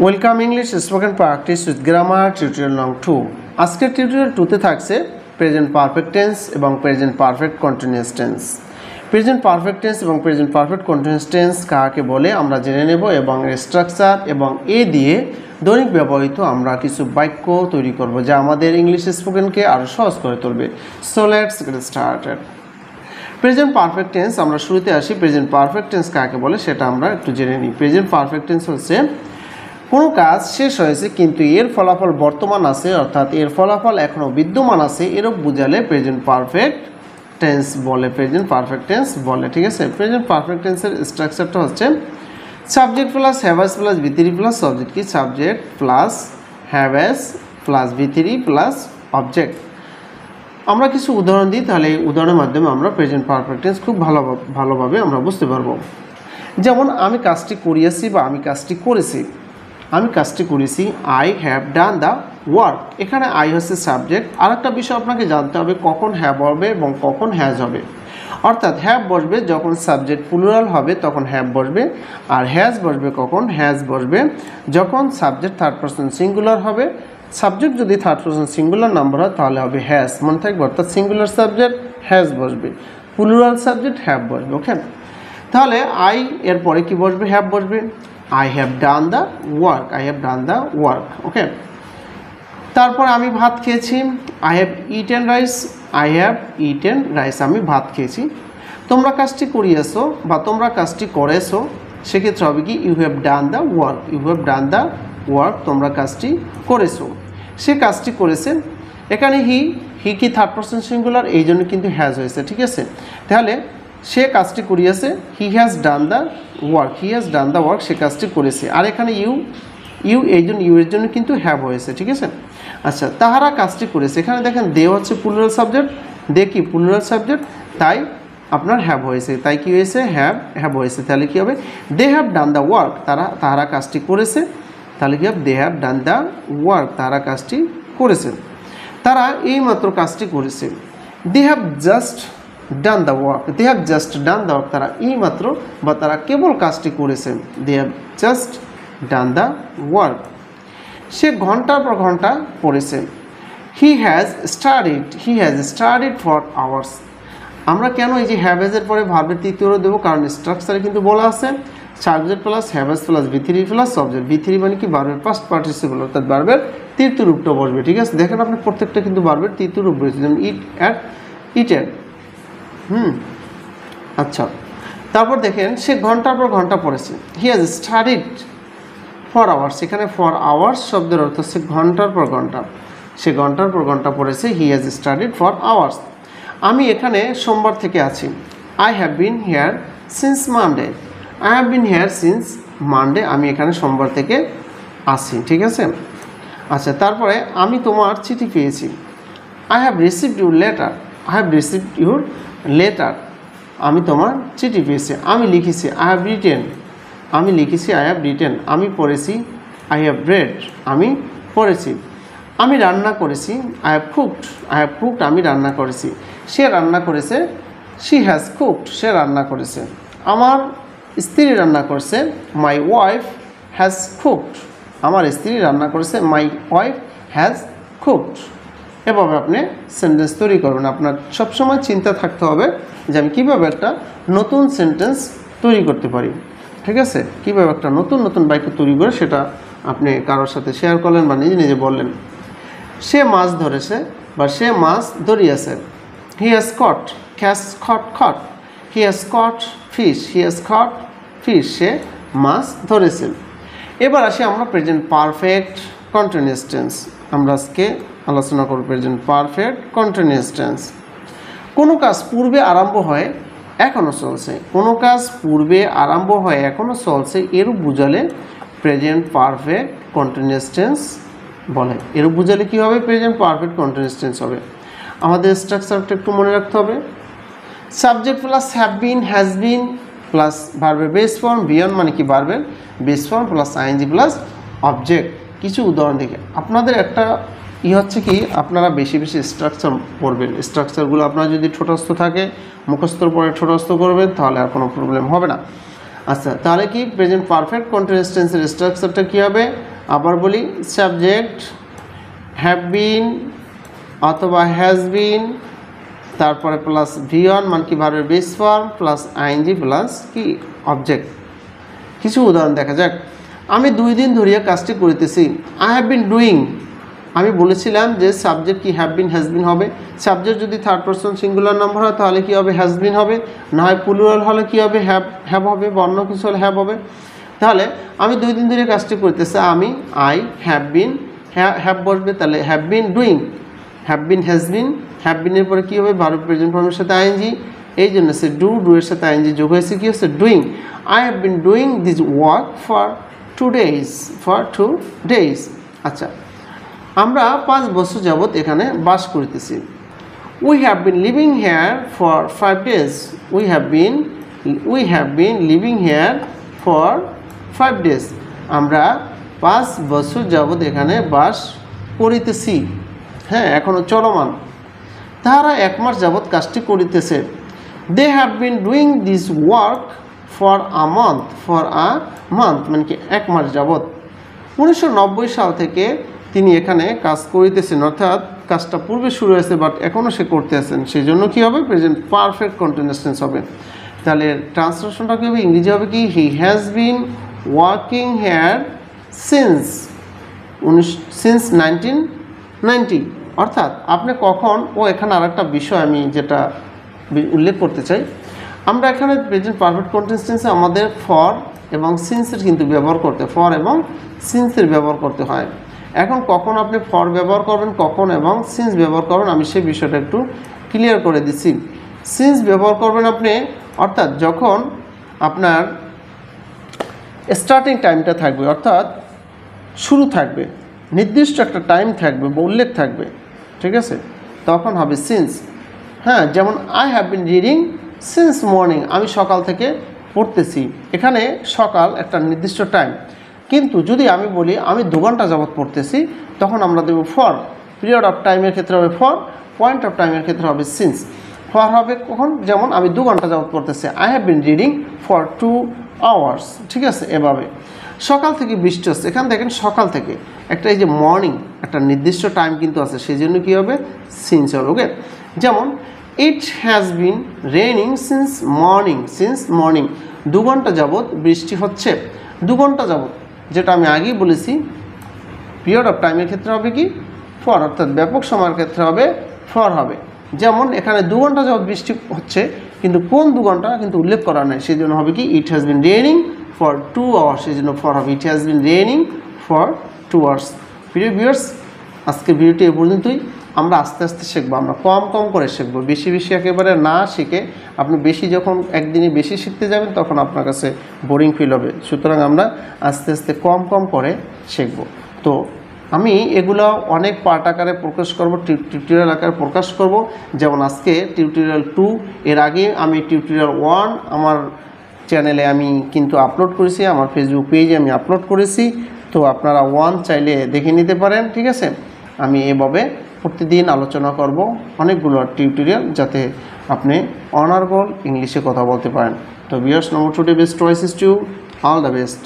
Welcome English spoken practice with grammar tutorial নং 2। আজকের tutorial 2তে থাকছে প্রেজেন্ট পারফেক্ট টেন্স এবং present perfect continuous tense. Present perfect tense এবং present perfect continuous tense কাকে বলে আমরা জেনে নেব এবং এর স্ট্রাকচার এবং এ দিয়ে দৈনিক ব্যবহৃত আমরা কিছু বাক্য তৈরি করব যা আমাদের ইংলিশ স্পোকেনকে আরও সহজ করে তুলবে। So let's get started. Present perfect tense আমরা শুরুতে আসি। প্রেজেন্ট পারফেক্ট টেন্স কাকে বলে সেটা আমরা একটু জেনে নিই। প্রেজেন্ট পারফেক্ট টেন্স হচ্ছে কোনো কাজ শেষ হয়েছে কিন্তু এর ফলাফল বর্তমান আছে, অর্থাৎ এর ফলাফল এখনও বিদ্যমান আছে, এরূপ বুঝালে প্রেজেন্ট পারফেক্ট টেন্স বলে। প্রেজেন্ট পারফেক্ট টেন্স বলে, ঠিক আছে। প্রেজেন্ট পারফেক্ট টেন্সের স্ট্রাকচারটা হচ্ছে subject plus have has plus V3 plus object. কি subject plus have has plus V3 plus object. আমরা কিছু উদাহরণ দিই, তাহলে এই উদাহরণের মাধ্যমে আমরা প্রেজেন্ট পারফেক্ট টেন্স খুব ভালোভাবে আমরা বুঝতে পারবো। যেমন আমি কাজটি করিয়েছি বা আমি কাজটি করেছি। আমি কাজটি করেছি, I have done the work. এখানে আই হচ্ছে সাবজেক্ট। আরেকটা বিষয় আপনাকে জানতে হবে কখন হ্যাভ হবে এবং কখন হ্যাজ হবে। অর্থাৎ হ্যাভ বসবে যখন সাবজেক্ট প্লুরাল হবে তখন হ্যাভ বসবে, আর হ্যাজ বসবে কখন, হ্যাজ বসবে যখন সাবজেক্ট থার্ড পারসন সিঙ্গুলার হবে। সাবজেক্ট যদি থার্ড পারসন সিঙ্গুলার নাম্বার হয় তাহলে হবে হ্যাজ, মনে থাকবে। অর্থাৎ সিঙ্গুলার সাবজেক্ট হ্যাজ বসবে, প্লুরাল সাবজেক্ট হ্যাভ বসবে। ওকে, তাহলে আই এরপরে কি বসবে, হ্যাভ বসবে। I have done the work, I have done the work, okay। তারপর আমি ভাত খেয়েছি, I have eaten rice, I have eaten rice, আমি ভাত খেয়েছি। তোমরা কাজটি করিয়েছো বা তোমরা কাজটি করেছো, সেক্ষেত্রে হবে কি you have done the work, you have done the work, তোমরা কাজটি করেছো। সে কাজটি করেছে, এখানে হি কি থার্ড পারসন সিঙ্গুলার, এই জন্য কিন্তু হ্যাজ হয়েছে, ঠিক আছে। তাহলে সে কাজটি করিয়েছে, he has done the work, he has done the work, সে কাজটি করেছে। আর এখানে ইউ এই জন্য ইউ এর জন্য কিন্তু হ্যাভ হয়েছে, ঠিক আছে। আচ্ছা, তাহারা কাজটি করেছে, এখানে দেখেন দে হচ্ছে প্লুরাল সাবজেক্ট, দে কি প্লুরাল সাবজেক্ট, তাই আপনার হ্যাভ হয়েছে, তাই কি হয়েছে, হ্যাভ হয়েছে। তাহলে কী হবে, they have done the work, তাহারা কাজটি করেছে। তাহলে কী হবে, they have done the work, তারা কাজটি করেছে। তারা এইমাত্র কাজটি করেছে। They have just done the work, they have just done the work, তারা এইমাত্র বা তারা কেবল কাজটি করেছেন। They have just done the work. সে ঘন্টার পর ঘন্টা পড়েছে। He has studied for hours. আমরা কেন এই যে হ্যাভেজের পরে ভার্বের তৃতীয় রূপ দেবো, কারণ স্ট্রাকচারে কিন্তু বলা আছে subject plus have has plus V3 plus object. V3 মানে কি ভার্বের পাস্ট পার্টিসিপল, অর্থাৎ ভার্বের তৃতীয় রূপটা বসবে, ঠিক আছে। দেখেন আপনি প্রত্যেকটা কিন্তু ভার্বের তৃতীয় রূপ বসবে, যেমন ইটেড। আচ্ছা, তারপর দেখেন সে ঘন্টার পর ঘন্টা পড়েছে। He has studied for hours, এখানে ফর আওয়ার্স শব্দের অর্থ হচ্ছে ঘন্টার পর ঘন্টা। সে ঘন্টার পর ঘন্টা পড়েছে, he has studied for hours. আমি এখানে সোমবার থেকে আছি। I have been here since Monday, I have been here since Monday, আমি এখানে সোমবার থেকে আসি, ঠিক আছে। আচ্ছা, তারপরে আমি তোমার চিঠি পেয়েছি। I have received your letter, I have received your letter, আমি তোমার চিঠি পেয়েছি। আমি লিখেছি, আই হ্যাভ রিটেন, আমি লিখেছি, আই হ্যাভ রিটেন। আমি পড়েছি, আই হ্যাভ রেড, আমি পড়েছি। আমি রান্না করেছি, আই হ্যাভ কুকড, আমি রান্না করেছি। সে রান্না করেছে, শি হ্যাজ কুকড, সে রান্না করেছে। আমার স্ত্রী রান্না করেছে, মাই ওয়াইফ হ্যাজ কুকড, আমার স্ত্রী রান্না করেছে, মাই ওয়াইফ হ্যাজ কুকড। এভাবে আপনি সেন্টেন্স তৈরি করবেন। আপনার সবসময় চিন্তা থাকতে হবে যে আমি কীভাবে একটা নতুন সেন্টেন্স তৈরি করতে পারি, ঠিক আছে। কীভাবে একটা নতুন বাক্য তৈরি করে সেটা আপনি কারোর সাথে শেয়ার করলেন বা নিজে নিজে বললেন। সে মাছ ধরেছে বা সে মাছ ধরিয়েছে। He has caught, he has caught fish, সে মাছ ধরেছে। এবার আসি আমরা প্রেজেন্ট পারফেক্ট কন্টিনিউয়াস টেন্স। আমরা আজকে আলোচনা করব প্রেজেন্ট পারফেক্ট কন্টিনিউয়াস টেন্স। কোনো কাজ পূর্বে আরম্ভ হয় এখনও চলছে, কোনো কাজ পূর্বে আরম্ভ হয় এখনও চলছে, এরূপ বুঝালে প্রেজেন্ট পারফেক্ট কন্টিনিউয়াস টেন্স বলে। এরূপ বুঝালে কী হবে, প্রেজেন্ট পারফেক্ট কন্টিনিউয়াস টেন্স হবে। আমাদের স্ট্রাকচারটা একটু মনে রাখতে হবে। Subject plus have been, has been plus ভার্বের বেস ফর্ম, বিয়ন মানে কি ভার্বের base form plus ING plus object. কিছু উদাহরণ দেখে আপনাদের একটা হচ্ছে কি, আপনারা বেশি স্ট্রাকচার পড়বেন। স্ট্রাকচারগুলো আপনার যদি ঠোঁটস্থ থাকে, মুখস্থর পরে ঠোঁটস্থ করবেন, তাহলে আর কোনো প্রবলেম হবে না। আচ্ছা, তাহলে কি প্রেজেন্ট পারফেক্ট কন্টিনিউয়াস টেন্সের স্ট্রাকচারটা কী হবে, আবার বলি সাবজেক্ট হ্যাভ বিন অথবা হ্যাজ বিন, তারপরে প্লাস V1 মানে কি ভার্বের base form plus ING plus কি অবজেক্ট। কিছু উদাহরণ দেখা যাক। আমি 2 দিন ধরিয়া কাজটি করিতেছি। আই হ্যাভ বিন ডুইং, আমি বলেছিলাম যে সাবজেক্ট কি হ্যাভ বিন হ্যাজ বিন হবে। সাবজেক্ট যদি থার্ড পারসন সিঙ্গুলার নাম্বার হয় তাহলে কি হবে হ্যাজ বিন হবে, না হয় প্লুরাল হলে কি হবে হ্যাভ হবে, বর্ণ কিছু হলে হ্যাভ হবে। তাহলে আমি 2 দিন ধরে কাজটি করতেছি, আমি আই হ্যাভ বিন, হ্যাভ বসবে তাহলে have been doing, have been has been, have বিনের পরে কী হবে ভার্ব প্রেজেন্ট ফর্মের সাথে আইএনজি, এই জন্য সে ডু এর সাথে আইএনজি যোগ হয়েছে কি হচ্ছে doing. I have been doing this work for 2 days। আচ্ছা, আমরা 5 বছর যাবৎ এখানে বাস করিতেছি। We have been living here for 5 days। We have been living here for 5 days। আমরা 5 বছর যাবৎ এখানে বাস করিতেছি, হ্যাঁ এখনও চলমান। তারা 1 মাস যাবৎ কাজটি করিতেছে। They have been doing this work for a month মানে কি 1 মাস যাবৎ। 1990 সাল থেকে তিনি এখানে কাজ করিতেছেন, অর্থাৎ কাজটা পূর্বে শুরু হয়েছে বাট এখনও সে করতে আছেন, সেই জন্য কী হবে প্রেজেন্ট পারফেক্ট কন্টিনিউয়াস টেন্স হবে। তাহলে ট্রান্সলেশনটা কী হবে, ইংরেজি হবে কি he has been working here since 1990। অর্থাৎ আপনি কখন, এখানে আরেকটা বিষয় আমি যেটা উল্লেখ করতে চাই, আমরা এখানে প্রেজেন্ট পারফেক্ট কন্টিনিউয়াস টেন্সে আমাদের ফর এবং সিন্সের কিন্তু ব্যবহার করতে, ফর এবং সিন্সের ব্যবহার করতে হয়। এখন কখন আপনি ফর ব্যবহার করবেন, কখন এবং সিন্স ব্যবহার করবেন, আমি সেই বিষয়টা একটু ক্লিয়ার করে দিচ্ছি। সিন্স ব্যবহার করবেন আপনি, অর্থাৎ যখন আপনার স্টার্টিং টাইমটা থাকবে, অর্থাৎ শুরু থাকবে, নির্দিষ্ট একটা টাইম থাকবে বা উল্লেখ থাকবে, ঠিক আছে, তখন হবে সিন্স। হ্যাঁ, যেমন I have been reading since morning, আমি সকাল থেকে পড়তেছি। এখানে সকাল একটা নির্দিষ্ট টাইম, কিন্তু যদি আমি বলি আমি 2 ঘন্টা যাবৎ পড়তেছি, তখন আমরা দেব ফর। পিরিয়ড অফ টাইমের ক্ষেত্রে হবে ফর, পয়েন্ট অফ টাইমের ক্ষেত্রে হবে সিন্স। ফর হবে কখন, যেমন আমি 2 ঘন্টা যাবৎ পড়তেছি, I have been reading for 2 hours, ঠিক আছে। এভাবে সকাল থেকে বৃষ্টি হচ্ছে, এখানে দেখেন সকাল থেকে একটা এই যে মর্নিং একটা নির্দিষ্ট টাইম কিন্তু আছে, সেই জন্য কী হবে সিন্স হবে। ওকে, যেমন it has been raining since morning 2 ঘন্টা যাবৎ বৃষ্টি হচ্ছে। 2 ঘন্টা যাবৎ, যেটা আমি আগেই বলেছি, পিরিয়ড অফ টাইমের ক্ষেত্রে হবে কি ফর, অর্থাৎ ব্যাপক সময়ের ক্ষেত্রে হবে ফর হবে। যেমন এখানে 2 ঘন্টা যাবৎ বৃষ্টি হচ্ছে, কিন্তু কোন 2 ঘন্টা কিন্তু উল্লেখ করা নাই, সেই জন্য হবে কি it has been raining for 2 hours, সেই জন্য ফর হবে it has been raining for 2 hours। প্রিয় ভিউয়ার্স, আজকের ভিডিওটি এ পর্যন্তই। আমরা আস্তে আস্তে শিখবো, আমরা কম কম করে শিখবো, বেশি বেশি একেবারে না শিখে আপনি বেশি যখন একদিনে বেশি শিখতে যাবেন তখন আপনার কাছে বোরিং ফিল হবে। সুতরাং আমরা আস্তে আস্তে কম কম করে শিখব। তো আমি এগুলো অনেক পার্ট আকারে প্রকাশ করব, টিউটোরিয়াল আকারে প্রকাশ করব। যেমন আজকে টিউটোরিয়াল 2, এর আগে আমি টিউটোরিয়াল 1 আমার চ্যানেলে আমি কিন্তু আপলোড করেছি, আমার ফেসবুক পেজে আমি আপলোড করেছি। তো আপনারা 1 চাইলে দেখে নিতে পারেন, ঠিক আছে। আমি এভাবে প্রতিদিন আলোচনা করব অনেকগুলো টিউটোরিয়াল, যাতে আপনি অনার্গল ইংলিশে কথা বলতে পারেন। তো viewers, number 2 best choice is to all the best.